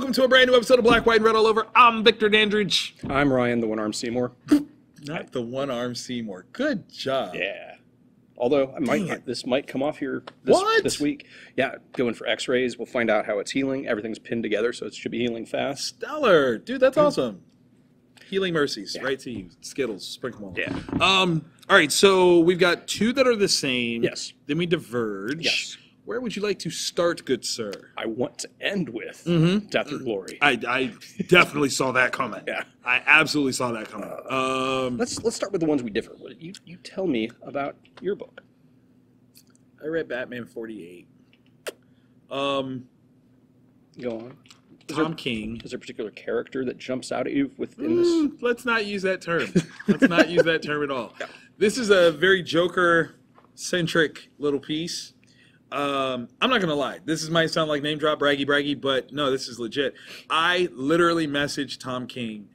welcome to a brand new episode of Black, White, and Red All Over. I'm Victor Dandridge. I'm Ryan, the one-armed Seymore. Not the one-armed Seymore. Good job. Yeah. Although this might come off here this week. Yeah, going for x-rays. We'll find out how it's healing. Everything's pinned together, so it should be healing fast. Stellar. Dude, that's awesome. Healing mercies. Yeah. Right to you. Skittles. Sprinkle them all. Yeah. All right, so we've got two that are the same. Yes. Then we diverge. Yes. Where would you like to start, good sir? I want to end with Death or Glory. I definitely saw that coming. Yeah. I absolutely saw that coming. Let's start with the ones we differ. You tell me about your book. I read Batman 48. Go on. Tom King. Is there a particular character that jumps out at you within this? Let's not use that term. Let's not use that term at all. Yeah. This is a very Joker-centric little piece. I'm not gonna lie. This might sound like name drop, braggy, but no, this is legit. I literally messaged Tom King,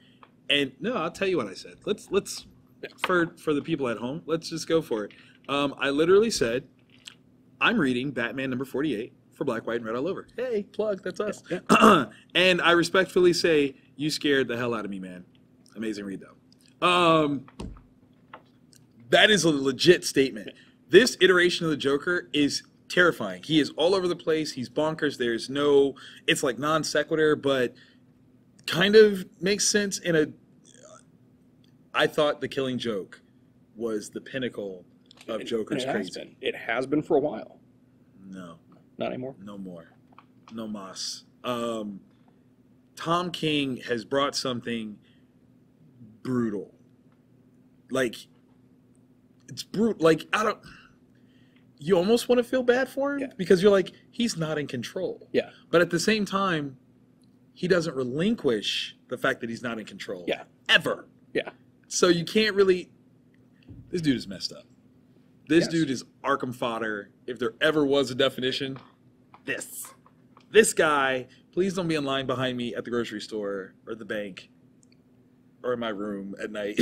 and no, I'll tell you what I said. Let's for the people at home, let's just go for it. I literally said, I'm reading Batman number 48 for Black, White, and Red All Over. Hey, plug, that's us. Yeah. And I respectfully say, you scared the hell out of me, man. Amazing read though. That is a legit statement. This iteration of the Joker is terrifying. He is all over the place. He's bonkers. There's no, it's like non sequitur, but kind of makes sense in a, I thought The Killing Joke was the pinnacle of Joker's crazy. It has been for a while. No. Not anymore? No more. No mas. Tom King has brought something brutal. Like, it's brutal. Like, you almost want to feel bad for him because you're like, he's not in control. Yeah. But at the same time, he doesn't relinquish the fact that he's not in control. Yeah. Ever. Yeah. So you can't really, this dude is messed up. This dude is Arkham fodder. If there ever was a definition, this guy, please don't be in line behind me at the grocery store or the bank or in my room at night.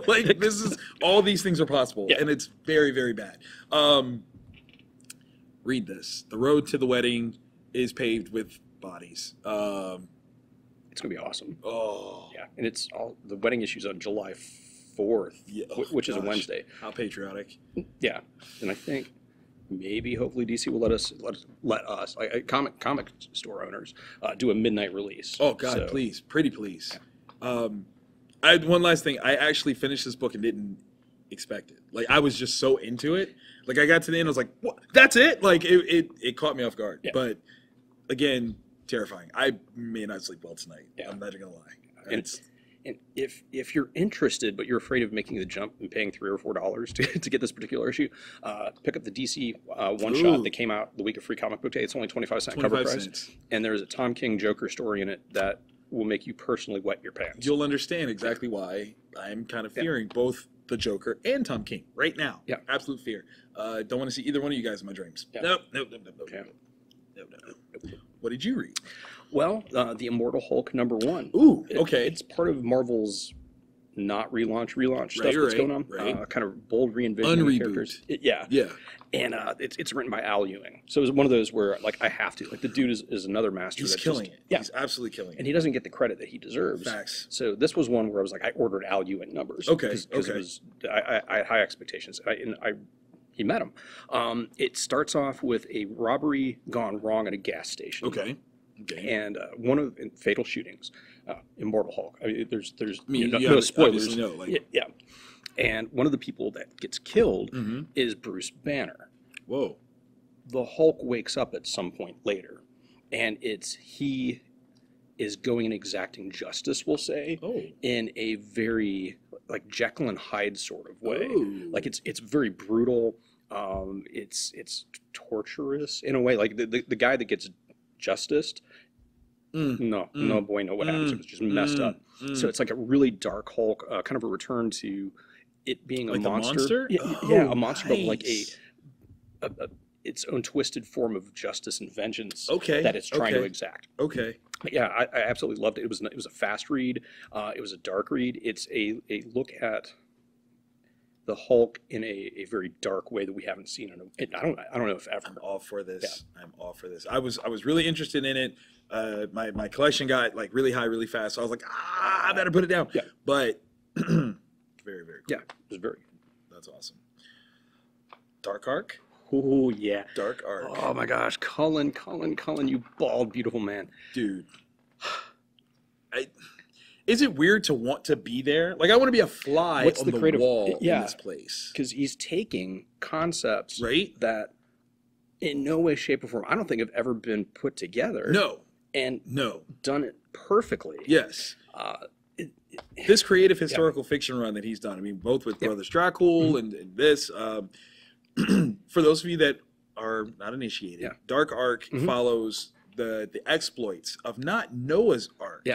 Like, this is, all these things are possible, and it's very, very bad. Read this. The road to the wedding is paved with bodies. It's going to be awesome. Oh. Yeah, and it's all, the wedding issue's on July 4th, which is a Wednesday. How patriotic. Yeah, and I think maybe, hopefully, DC will let us, comic store owners, do a midnight release. Oh, God, so, please. Pretty please. Yeah. I had one last thing. I actually finished this book and didn't expect it. Like, I was just so into it. Like, I got to the end, I was like, what? That's it? Like, it caught me off guard. Yeah. But, again, terrifying. I may not sleep well tonight. Yeah. I'm not going to lie. And if you're interested, but you're afraid of making the jump and paying $3 or $4 to get this particular issue, pick up the DC one-shot that came out the week of Free Comic Book Day. It's only 25-cent cover price. And there's a Tom King Joker story in it that will make you personally wet your pants. You'll understand exactly why I'm kind of fearing both the Joker and Tom King right now. Yeah. Absolute fear. Don't want to see either one of you guys in my dreams. Yeah. Nope. What did you read? Well, the Immortal Hulk #1. Ooh, okay. It's part of Marvel's not relaunch stuff that's going on. Right. Kind of bold reinvision of characters. Yeah. And it's written by Al Ewing. So it was one of those where, like, I have to. Like, the dude is another master. He's killing it. Yeah. He's absolutely killing it. And he doesn't get the credit that he deserves. Facts. So this was one where I was like, I ordered Al Ewing numbers. Okay. Because I had high expectations. He met them. It starts off with a robbery gone wrong at a gas station. Okay. And one of fatal shootings, Immortal Hulk. I mean, there's no spoilers. Yeah. And one of the people that gets killed is Bruce Banner. Whoa. The Hulk wakes up at some point later, and he is going and exacting justice, we'll say, in a very, like, Jekyll and Hyde sort of way. Oh. Like, it's very brutal. It's torturous in a way. Like, the guy that gets justiced, no boy, no what happens. It was just messed up. So it's like a really dark Hulk, kind of a return to it being like a monster. A monster, but like its own twisted form of justice and vengeance that it's trying to exact. Okay. But yeah, I absolutely loved it. It was a fast read. It was a dark read. It's a look at the Hulk in a very dark way that we haven't seen in I don't know if ever. I'm all for this. Yeah. I'm all for this. I was really interested in it. My collection got like really high really fast. So I was like, I better put it down. Yeah. But very, very cool. Yeah, it was very good. That's awesome. Dark Arc? Oh, yeah. Dark Arc. Oh, my gosh. Cullen, you bald, beautiful man. Dude. Is it weird to want to be there? Like, I want to be a fly on the wall in this place. Because he's taking concepts right? that in no way, shape, or form, I don't think have ever been put together. No. And no. done it perfecly. Yes. This creative historical fiction run that he's done, I mean, both with Brothers Dracul and this, for those of you that are not initiated, Dark Arc follows the exploits of not Noah's Ark,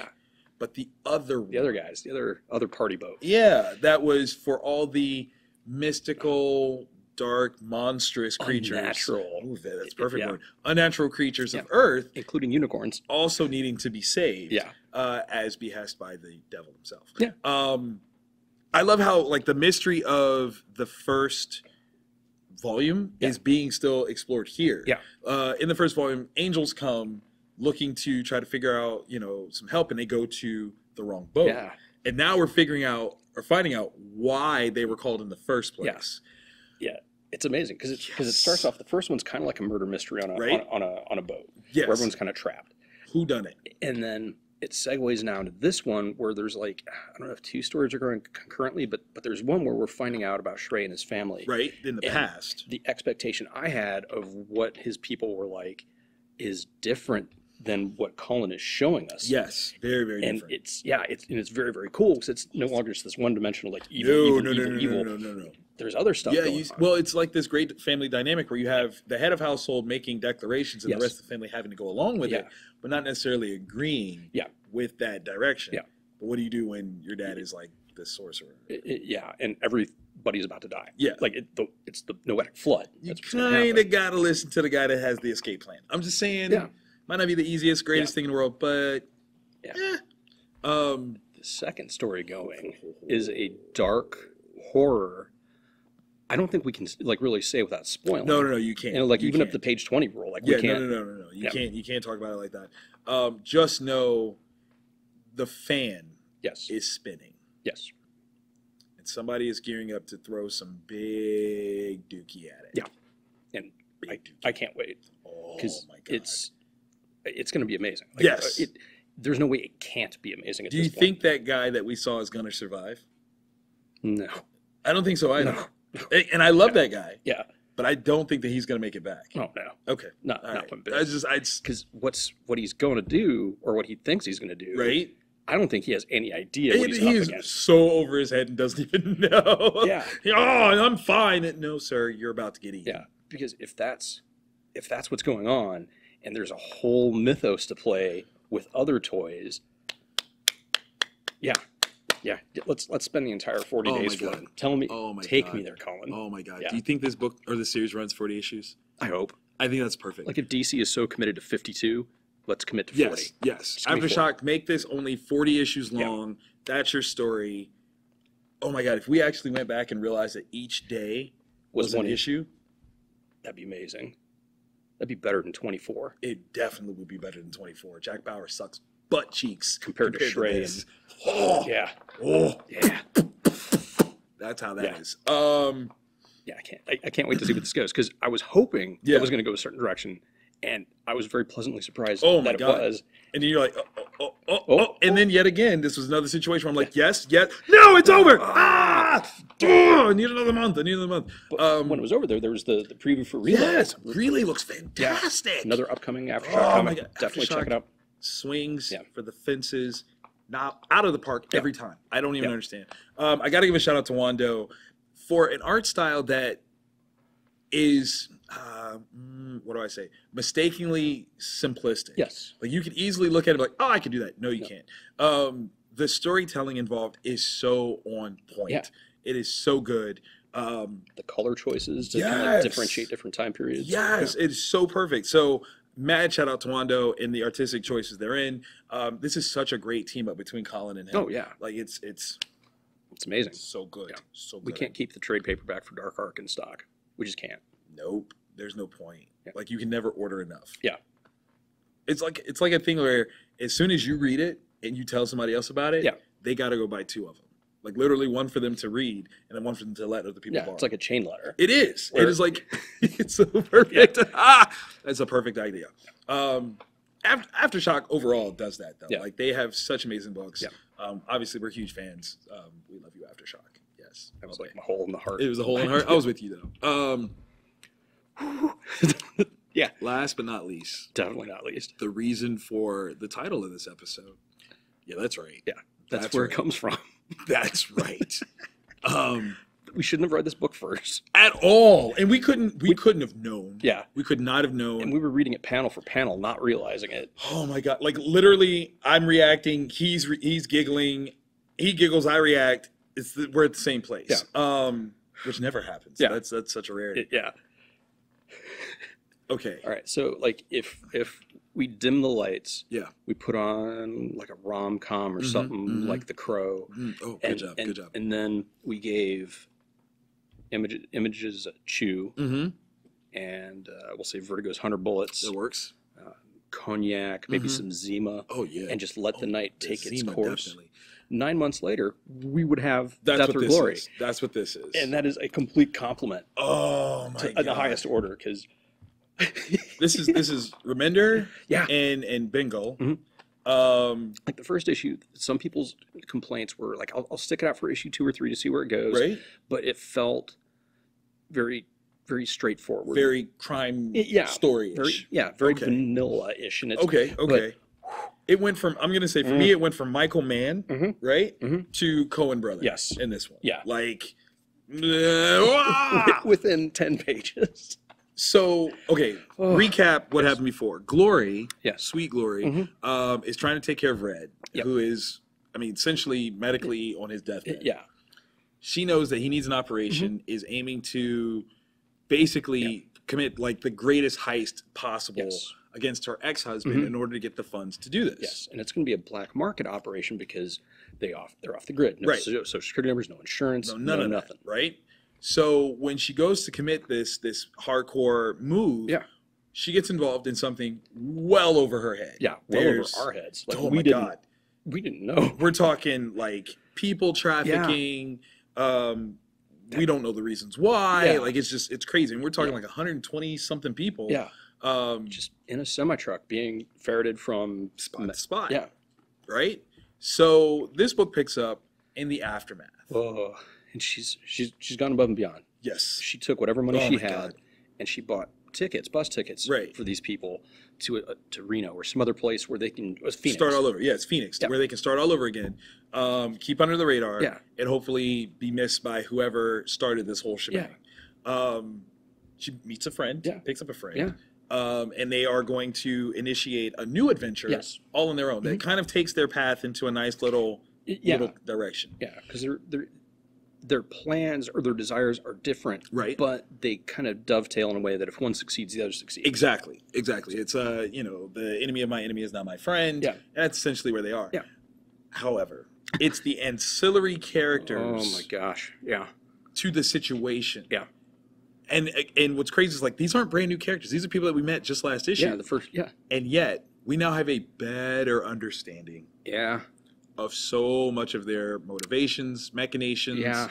but the other guys, the other party boat. Yeah, that was for all the mystical, dark, monstrous creatures. Unnatural. Ooh, that's perfect word. Unnatural creatures of Earth, including unicorns, also needing to be saved. As behest by the devil himself. Yeah. I love how like the mystery of the first volume is being still explored here. Yeah. In the first volume, angels come looking to try to figure out, some help, and they go to the wrong boat. Yeah. And now we're finding out why they were called in the first place. Yeah. It's amazing because it starts off, the first one's kind of like a murder mystery on a boat. Yes. Where everyone's kind of trapped. Who done it? And then it segues now into this one where there's like, I don't know if two stories are going concurrently, but there's one where we're finding out about Shrey and his family. Right, in the past. The expectation I had of what his people were like is different than what Cullen is showing us. Yes, very, very and different. It's very, very cool because it's no longer just this one-dimensional like evil. No. There's other stuff going on. Well, it's like this great family dynamic where you have the head of household making declarations and the rest of the family having to go along with it, but not necessarily agreeing with that direction. Yeah. But what do you do when your dad is like the sorcerer? And everybody's about to die. Yeah. Like it's the noetic flood. You kind of got to listen to the guy that has the escape plan. I'm just saying, might not be the easiest, greatest thing in the world, but the second story going is a dark horror. I don't think we can like really say without spoiling. No, you can't. And like even up the page 20 rule, like we can't. No. You can't talk about it like that. Just know the fan is spinning. Yes. And somebody is gearing up to throw some big dookie at it. Yeah. And I can't wait. Because it's going to be amazing. Like, yes. There's no way it can't be amazing at this point. Do you think that guy that we saw is going to survive? No. I don't think so either. No. And I love that guy. Yeah. But I don't think that he's going to make it back. Oh, no. Okay. Not one bit. Because what he's going to do, or what he thinks he's going to do. Right. I don't think he has any idea what he's up against. So over his head and doesn't even know. Yeah. I'm fine. No, sir, you're about to get eaten. Yeah. Because if that's what's going on, and there's a whole mythos to play with other toys, yeah. Let's spend the entire 40 days for it. Tell me, take me there, Cullen. Oh my God. Yeah. Do you think this book or this series runs 40 issues? I hope. I think that's perfect. Like if DC is so committed to 52, let's commit to 40. Yes. AfterShock, make this only 40 issues long. Yeah. That's your story. Oh my God. If we actually went back and realized that each day was one issue, that'd be amazing. That'd be better than 24. It definitely would be better than 24. Jack Bauer sucks butt cheeks compared to Shrey. Yeah. That's how that is. I can't wait to see what this goes because I was hoping it was going to go a certain direction, and I was very pleasantly surprised that it was. And then you're like, and then yet again, this was another situation where I'm like, yes, no, it's over. I need another month. But when it was over there was the preview for Relay. Yes, Relay looks fantastic. Yeah. Another upcoming AfterShock comic. Definitely check it out. Swings for the fences, not out of the park every time. I don't even understand. I got to give a shout out to Wando for an art style that is, what do I say, mistakenly simplistic. Yes. Like you could easily look at it and be like, oh, I could do that. No, you can't. The storytelling involved is so on point. Yeah. It is so good. The color choices to kind of differentiate different time periods. Yes, it's so perfect. So mad shout out to Wando and the artistic choices they're in. This is such a great team up between Colin and him. Oh yeah, like it's amazing. So good, so good. We can't keep the trade paperback for Dark Arc in stock. We just can't. Nope. There's no point. Yeah. Like you can never order enough. Yeah. It's like a thing where as soon as you read it and you tell somebody else about it, Yeah. they got to go buy 2 of them. Like literally one for them to read and then one for them to let other people borrow. It's like a chain letter. It is. Where- It is like it's so perfect. That's a perfect idea. AfterShock overall does that though. Yeah. Like they have such amazing books. Yeah. Obviously we're huge fans. We love you, AfterShock. Yes. That was like my hole in the heart. It was a hole in the heart. I was with you though. Yeah. Last but not least, Definitely not least. the reason for the title of this episode. Yeah, that's right. Yeah. That's where right. it comes from. That's right. We shouldn't have read this book first. At all, and we couldn't have known. Yeah. We could not have known. And we were reading it panel for panel, not realizing it. Oh my god! Like literally, I'm reacting. He's giggling. He giggles. I react. We're at the same place. Yeah. Which never happens. Yeah. That's such a rarity. Yeah. Okay. All right. So like if we dim the lights, Yeah. we put on like a rom-com or something like The Crow. Oh, good job. Good job. And then we gave images a chew, and we'll say Vertigo's 100 Bullets, That works. cognac, maybe some Zima, Oh yeah. and just let the night take its Zima, course. definitely. 9 months later, we would have That's Death what or this Glory. is. That's what this is. And that is a complete compliment oh my to god. the highest order, because This is Remender. Yeah. And Bengal. like the first issue, some people's complaints were like, I'll stick it out for issue 2 or 3 to see where it goes. Right. But it felt very, very straightforward. Very crime yeah, story. Very Okay. vanilla-ish. And it's, Okay. It went from, I'm going to say, for me, it went from Michael Mann, right, to Coen Brothers. Yes. In this one. Yeah. Like, within 10 pages. so, okay, recap what happened before. Glory, Yes. Sweet Glory, is trying to take care of Red, who is, I mean, essentially medically on his deathbed. Yeah. She knows that he needs an operation, is aiming to basically commit like the greatest heist possible Yes. against her ex-husband in order to get the funds to do this. Yes, and it's going to be a black market operation because they're off the grid. No Right. social security numbers, no insurance, None of nothing. that, right? So when she goes to commit this hardcore move, Yeah. she gets involved in something well over her head. Yeah, well There's- over our heads. Like, oh we my didn't, god, we didn't know. we're talking like people trafficking. We don't know the reasons why. Yeah. Like it's crazy. And we're talking like 120 something people. Yeah, Um, just in a semi truck being ferreted from spot to spot. Yeah. Right. So this book picks up in the aftermath. Oh, and she's gone above and beyond. Yes. She took whatever money Oh she my had, God. and she bought bus tickets, Right. for these people to Reno or some other place where they can. It was Phoenix. Start all over. Yeah, it's Phoenix, Yeah. where they can start all over again. Keep under the radar. Yeah. And hopefully be missed by whoever started this whole shebang. She meets a friend. Yeah. Picks up a friend. Yeah. And they are going to initiate a new adventure. Yes. All on their own. That kind of takes their path into a nice little direction. Yeah, because their plans or their desires are different, Right. But they kind of dovetail in a way that if one succeeds, the other succeeds. Exactly. It's the enemy of my enemy is not my friend. Yeah. And that's essentially where they are. Yeah. However, it's the ancillary characters Oh my gosh! Yeah, to the situation. yeah, And what's crazy is like these aren't brand new characters. These are people that we met just last issue. yeah. The first, yeah, And yet we now have a better understanding yeah, of so much of their motivations, machinations, yeah,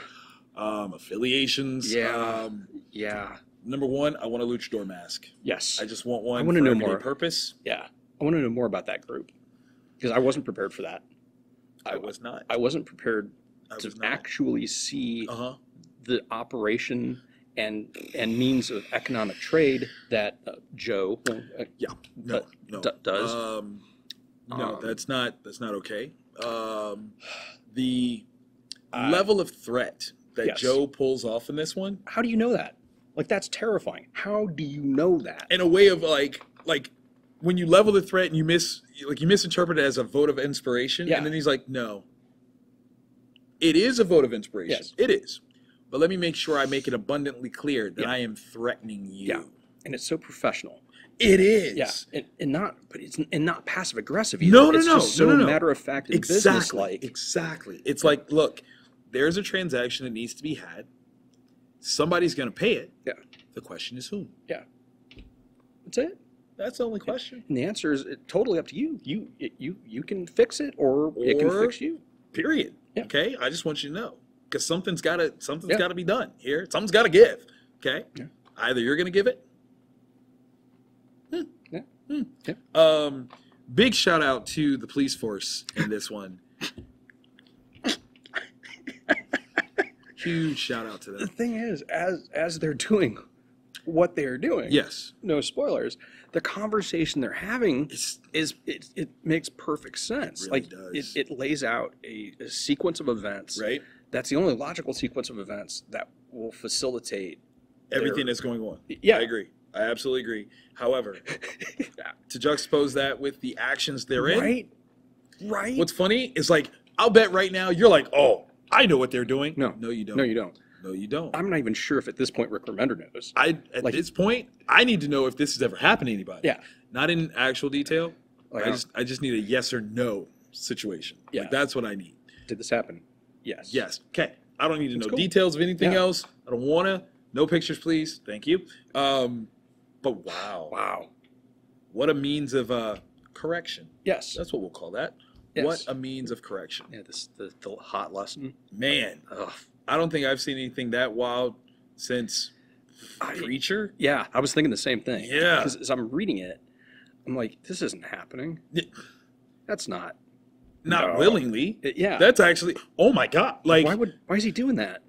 affiliations. yeah, yeah. Number one, I want a luchador mask. Yes, I just want one I wanna for know everyday more. purpose. yeah. I want to know more about that group because I wasn't prepared for that. I was not. I wasn't prepared I to was not. actually see Uh-huh. the operation and means of economic trade that Joe Yeah. No. does. No, that's not okay. The level of threat that Yes. Joe pulls off in this one, How do you know that? Like, that's terrifying. How do you know that? in a way of like when you level the threat and you misinterpret it as a vote of inspiration, Yeah. and then he's like, no, it is a vote of inspiration. Yes. It is. But let me make sure I make it abundantly clear that Yeah. I am threatening you. Yeah. And it's so professional. It is. Yeah. And not passive aggressive either. No, no, it's no. just so No. matter of fact and Exactly. business-like. Exactly. It's like, look, there's a transaction that needs to be had. Somebody's going to pay it. Yeah. The question is who. Yeah. That's it. That's the only question. And the answer is totally up to you. You can fix it, or it can fix you. Period. Yeah. Okay. I just want you to know, because something's got to be done here. Something's got to give. Okay. Yeah. Either you're going to give it. Yeah. Big shout out to the police force in this one. Huge shout out to them. The thing is, as they're doing what they are doing, Yes. no spoilers, the conversation they're having it makes perfect sense. Really Like does. it lays out a sequence of events. Right. That's the only logical sequence of events that will facilitate Everything that's going on. Yeah. I agree. I absolutely agree. However, to juxtapose that with the actions they're in, Right. what's funny is, like, I'll bet right now you're like, oh, I know what they're doing. No. No, you don't. No, you don't. No, you don't. I'm not even sure if at this point Rick Remender knows. At like- this point, I need to know if this has ever happened to anybody. Yeah. Not in actual detail. Like, I just need a yes or no situation. Yeah. Like, that's what I need. Did this happen? Yes. Yes. Okay. I don't need to That's know cool. details of anything Yeah. else. I don't want to. No pictures, please. Thank you. But wow. Wow. What a means of correction. Yes. That's what we'll call that. Yes. What a means of correction. Yeah. The hot lesson. Man, Ugh. I don't think I've seen anything that wild since Preacher. Yeah, I was thinking the same thing. Yeah. Because as I'm reading it, I'm like, this isn't happening. Yeah. That's not. Not No. willingly. Yeah. That's actually, oh my God. Like, why is he doing that?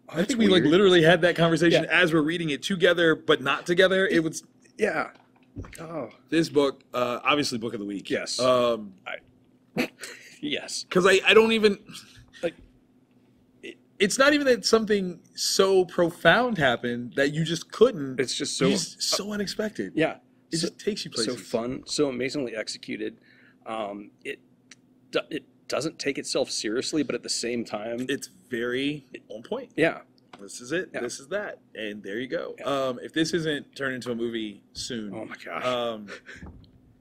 Oh, I that's think we like weird. literally had that conversation Yeah. as we're reading it together, but not together. It was Yeah. Oh. this book, obviously book of the week. Yes. Yes. Because I don't even, Like, it's not even that something so profound happened that you just couldn't. it's just You so. just so unexpected. Yeah. It So- just takes you places. So fun, so amazingly executed. It doesn't take itself seriously, but at the same time, It's very on point. yeah. This is it. Yeah. This is that. And there you go. Yeah. If this isn't turned into a movie soon, Oh my gosh.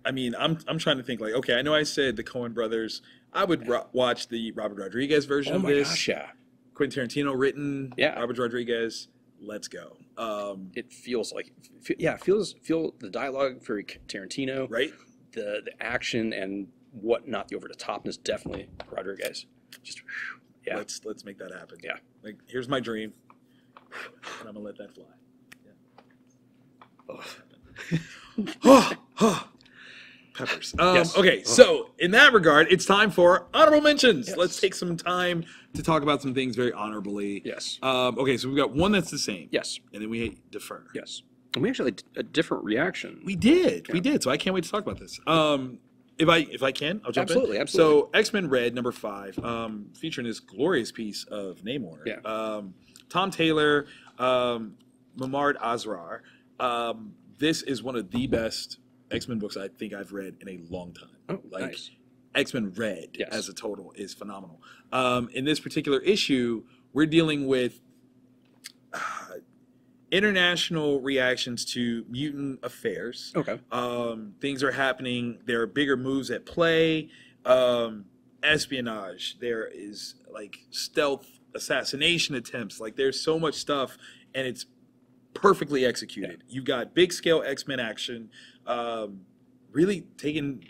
I mean, I'm trying to think, like, okay, I know I said the Coen brothers. I would watch the Robert Rodriguez version Oh of my this. gosh. Yeah. Quentin Tarantino written. Yeah. Robert Rodriguez. Let's go. It feels like, feel the dialogue very Tarantino. Right? The action and whatnot, the over the topness, definitely Rodriguez. Just yeah. Let's make that happen. Yeah. Like, here's my dream, and I'm gonna let that fly. Yeah. Peppers. Yes. Okay, so in that regard, it's time for honorable mentions. Yes. Let's take some time to talk about some things very honorably. Yes. Okay, so we've got one that's the same. Yes. And then we defer. Yes. And we actually had a different reaction. We did. Yeah. We did. So I can't wait to talk about this. If I can, I'll jump Absolutely, in. absolutely. So X-Men Red #5, featuring this glorious piece of Namor. Yeah. Tom Taylor, Mamard Azrar. This is one of the best X-Men books I think I've read in a long time. Oh, like nice. X-Men Red Yes. as a total is phenomenal. In this particular issue, we're dealing with international reactions to mutant affairs. Okay. Things are happening. There are bigger moves at play. Espionage. There is like stealth assassination attempts. Like, there's so much stuff, and it's perfectly executed. You've got big scale X-Men action, really taking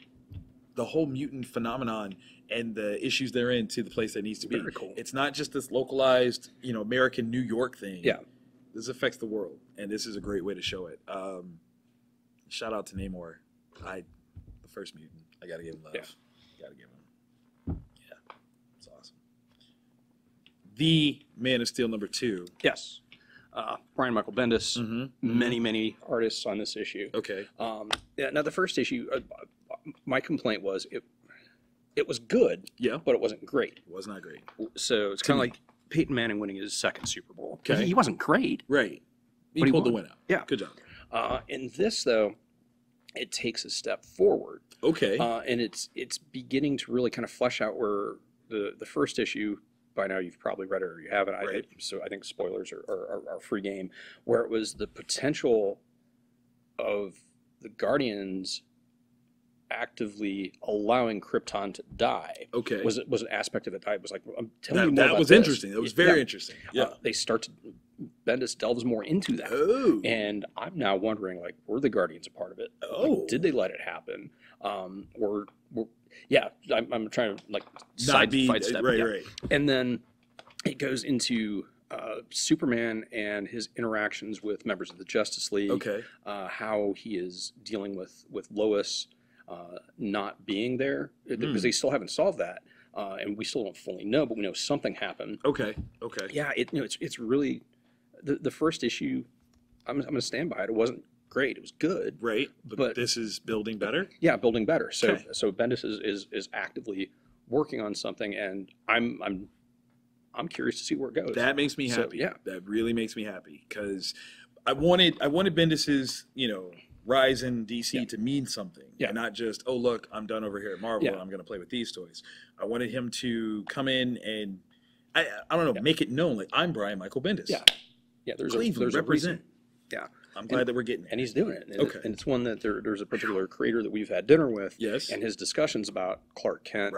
the whole mutant phenomenon and the issues therein to the place that needs to be. Very cool. It's not just this localized, American New York thing. Yeah. This affects the world, and this is a great way to show it. Shout out to Namor. The first mutant. I gotta give him love. Yeah. Gotta give him. Yeah, it's awesome. The Man of Steel #2. Yes. Brian Michael Bendis. Mm-hmm. Many artists on this issue. Okay. Yeah. Now the first issue, my complaint was it was good, Yeah. but it wasn't great. It was not great. So it's kind of like Peyton Manning winning his second Super Bowl. Okay. He wasn't great. Right. He But he pulled the won. win out. Yeah. Good job. In this though, it takes a step forward. Okay. And it's beginning to really kind of flesh out where the first issue, by now you've probably read it or you haven't. Right. So I think spoilers are free game, where it was the potential of the Guardians actively allowing Krypton to die. Okay. Was an aspect of it. I was like, I'm telling you more that about was this. interesting. That was very Yeah. interesting. Yeah. They start to Bendis delves more into that. Oh. And I'm now wondering, like, were the Guardians a part of it? Oh. Like, did they let it happen? Yeah, I'm trying to, like, sidestep. Right, yeah. right. And then it goes into Superman and his interactions with members of the Justice League. Okay. How he is dealing with Lois not being there, because they still haven't solved that. And we still don't fully know, but we know something happened. Okay. Okay. Yeah, it's really the first issue. I'm going to stand by it. It wasn't great. It was good. Right. But this is building better. Yeah, building better. So Okay. so Bendis is actively working on something, and I'm curious to see where it goes. That makes me happy. So, yeah. That really makes me happy because I wanted Bendis's rise in DC to mean something, and not just, oh look, I'm done over here at Marvel, and I'm going to play with these toys. I wanted him to come in and I don't know, make it known, like, I'm Brian Michael Bendis. Yeah, there's Cleveland, a represent. reason. Yeah, I'm glad that we're getting it. And he's doing it. And Okay. and it's one that there's a particular creator that we've had dinner with. Yes. And his discussions about Clark Kent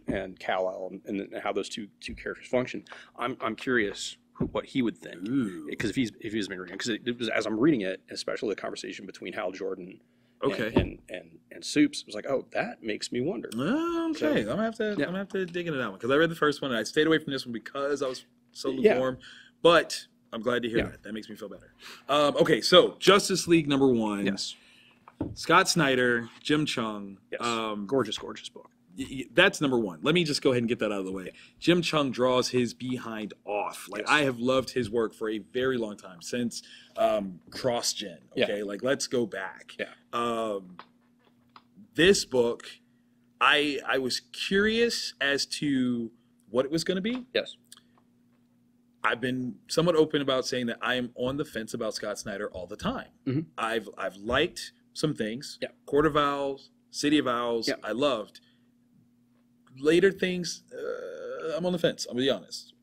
and Kal-El and how those two characters function. I'm curious what he would think, because if he's been reading, because it was, as I'm reading it, especially the conversation between Hal Jordan and Soups, it was like, oh, that makes me wonder. Oh, okay, So, I'm gonna have to dig into that one because I read the first one and I stayed away from this one because I was so lukewarm. But I'm glad to hear that. That makes me feel better. Okay, so Justice League #1. Yes. Scott Snyder, Jim Chung. Yes. Gorgeous book. That's #1. Let me just go ahead and get that out of the way. Jim Chung draws his behind off. Like, I have loved his work for a very long time, since CrossGen. Okay, like, let's go back. Yeah. This book, I was curious as to what it was going to be. Yes. I've been somewhat open about saying that I am on the fence about Scott Snyder all the time. Mm-hmm. I've liked some things. Yeah. Court of Owls, City of Owls, I loved. Later things, I'm on the fence. I'm going to be honest.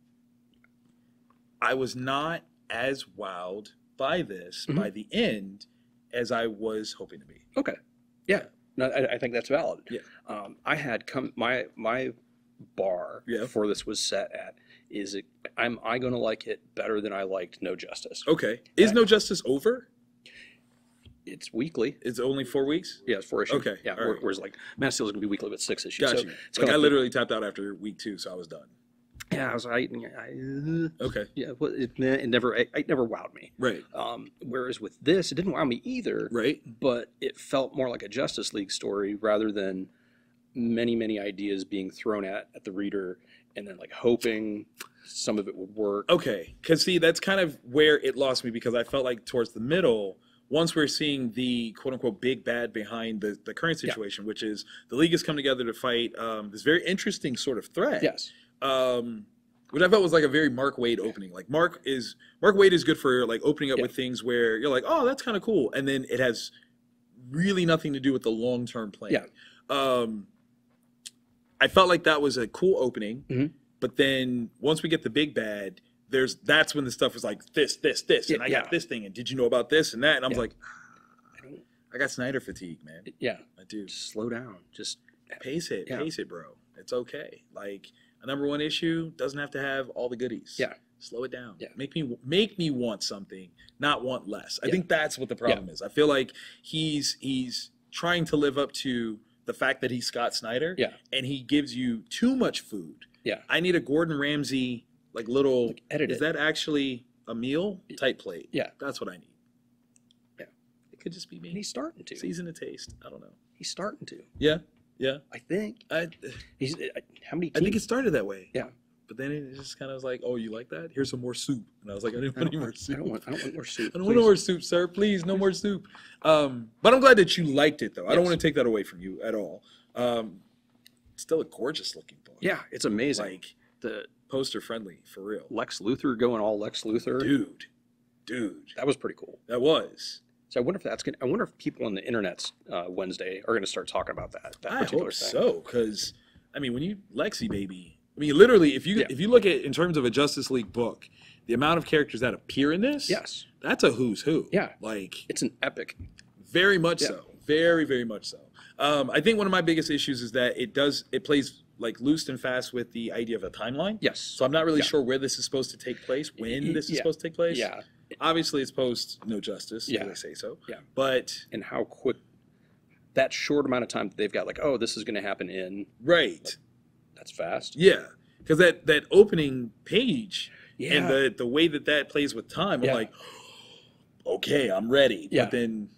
I was not as wowed by this by the end as I was hoping to be. Okay. Yeah. No, I think that's valid. Yeah. I had my bar for this was set at, am I going to like it better than I liked No Justice? Okay. Is No Justice over? It's weekly. It's only 4 weeks? Yeah, it's 4 issues. Okay. Yeah, All right. whereas like Man of Steel is going to be weekly, but 6 issues. Gotcha. So it's like, I like, literally tapped out after week 2, so I was done. Yeah, I was like, Okay. yeah, well, it never wowed me. Right. Whereas with this, it didn't wow me either. Right. But it felt more like a Justice League story rather than many ideas being thrown at the reader and then like hoping some of it would work. Okay. Because, see, that's kind of where it lost me, because I felt like towards the middle, once we're seeing the quote-unquote big bad behind the current situation, which is the League has come together to fight this very interesting sort of threat. Yes. Which I felt was like a very Mark Waid opening. Like, Mark Waid is good for like opening up with things where you're like, oh, that's kind of cool, and then it has really nothing to do with the long-term plan. Yeah. I felt like that was a cool opening, but then once we get the big bad, that's when the stuff was like this, and I got this thing, and did you know about this and that? And I was like, I got Snyder fatigue, man. Yeah, I do. Just slow down. Just pace it, bro. It's okay. Like, a #1 issue doesn't have to have all the goodies. Yeah. Slow it down. Yeah. Make me want something, not want less. I think that's what the problem is. I feel like he's trying to live up to the fact that he's Scott Snyder. Yeah. And he gives you too much food. Yeah. I need a Gordon Ramsay like little edit is that actually a meal type plate? Yeah. That's what I need. Yeah. It could just be me. And he's starting to. Season to taste. I don't know. He's starting to. Yeah. Yeah. I think. He's how many? I think it started that way. Yeah. But then it just kind of was like, oh, you like that? Here's some more soup. And I was like, I didn't want any more soup. I don't want more soup. I don't want no more soup, sir. Please, no more soup. But I'm glad that you liked it, though. I don't want to take that away from you at all. It's still a gorgeous looking book. Yeah, it's amazing. Like, the poster friendly, for real. Lex Luthor going all Lex Luthor. Dude. That was pretty cool. That was. So I wonder if people on the internet's Wednesday are going to start talking about that particular thing. So, because, I mean, when you, Lexi, baby, I mean, literally, if you look at, in terms of a Justice League book, the amount of characters that appear in this, yes, that's a who's who. Yeah. Like, it's an epic. Very much so. Very, very much so. I think one of my biggest issues is that it plays like loose and fast with the idea of a timeline. Yes. So I'm not really sure where this is supposed to take place, when this is supposed to take place. Yeah. Obviously, it's post No Justice, Yeah. as I say so. Yeah. But And how quick that short amount of time that they've got, like, oh, this is going to happen in. right. Like, that's fast. Yeah. Because that opening page Yeah. and the way that plays with time, I'm Yeah. like, okay, I'm ready. Yeah. But then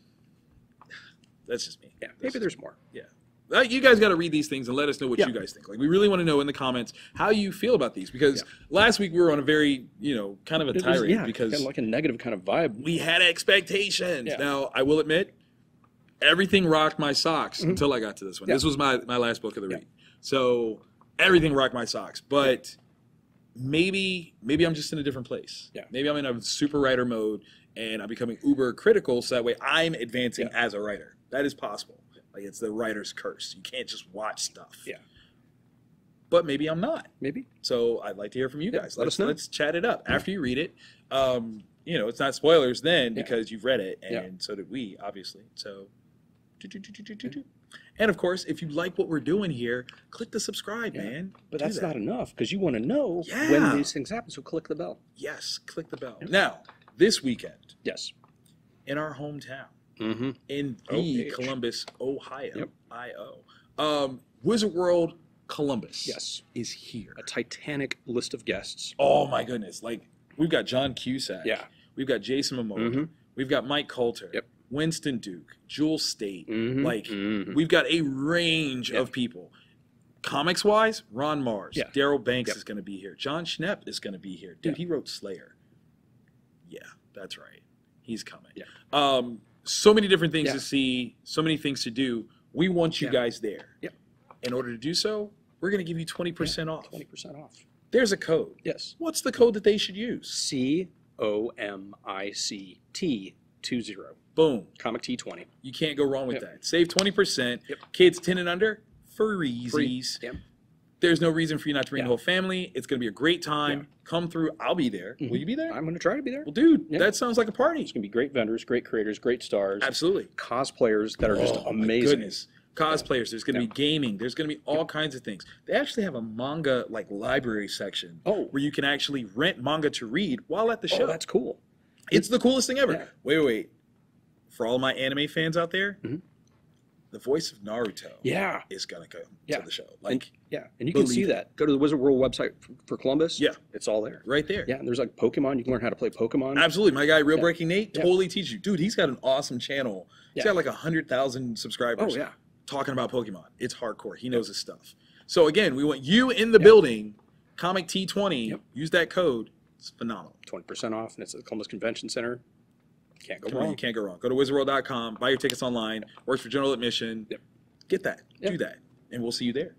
that's just me. Yeah. Maybe there's more. You guys got to read these things and let us know what you guys think. Like, we really want to know in the comments how you feel about these, because last week we were on a very, kind of a tirade because kind of like a negative kind of vibe. we had expectations. Yeah. Now, I will admit, everything rocked my socks until I got to this one. Yeah. This was my last book of the read. So everything rocked my socks. But maybe I'm just in a different place. Yeah. Maybe I'm in a super writer mode and I'm becoming uber critical, so that way I'm advancing as a writer. That is possible. Like, it's the writer's curse. You can't just watch stuff. Yeah. But maybe I'm not. Maybe. So I'd like to hear from you guys. let us know. Let's chat it up after you read it. It's not spoilers then because you've read it, and so did we, obviously. So, and of course, if you like what we're doing here, click the subscribe, man. But Do that's that. not enough, because you want to know when these things happen. So click the bell. Yes, click the bell. Now, this weekend, Yes. in our hometown, Mm-hmm. in the OH. Columbus, Ohio, Yep. I-O, Wizard World Columbus Yes. is here. A titanic list of guests. Oh my goodness! Like, we've got John Cusack. Yeah. We've got Jason Momoa. Mhm. We've got Mike Coulter. Yep. Winston Duke. Jewel State. Mhm. Like, Mhm. we've got a range of people. Comics wise, Ron Mars. Yeah. Daryl Banks Yep. is going to be here. John Schnepp is going to be here. Dude, Yeah. he wrote Slayer. Yeah, that's right. He's coming. Yeah. So many different things Yeah. to see. So many things to do. We want you guys there. Yep. In order to do so, we're going to give you 20% off. 20% off. There's a code. Yes. What's the code that they should use? COMICT20. Boom. Comic T20. You can't go wrong with Yep. that. Save 20%. Yep. Kids 10 and under, Free. freezies. Yep. There's no reason for you not to bring Yeah. the whole family. It's going to be a great time. Yeah. Come through. I'll be there. Will you be there? I'm going to try to be there. Well, dude, Yeah. that sounds like a party. It's going to be great vendors, great creators, great stars, Absolutely. cosplayers that are just Oh, my amazing. goodness. Cosplayers. There's going to be gaming. There's going to be all kinds of things. They actually have a manga like library section Oh. where you can actually rent manga to read while at the show. Oh, that's cool. It's the coolest thing ever. Yeah. Wait. For all my anime fans out there, Mhm. the voice of Naruto Yeah. is going to come Yeah. to the show. And, Like, and you can believe see it. that. Go to the Wizard World website for Columbus. Yeah. It's all there. right there. Yeah, and there's like Pokemon. You can learn how to play Pokemon. Absolutely. My guy, Real Yeah. Breaking Nate, Yeah. totally teaches you. Dude, he's got an awesome channel. He's Yeah. got like 100,000 subscribers. Oh, yeah. Talking about Pokemon. It's hardcore. He knows his stuff. So again, we want you in the building. Comic T20. Yep. Use that code. It's phenomenal. 20% off, and it's at the Columbus Convention Center. Can't go Come on, wrong. you can't go wrong. Go to wizardworld.com. Buy your tickets online. Works for general admission. Yep. Get that. Yep. Do that. And we'll see you there.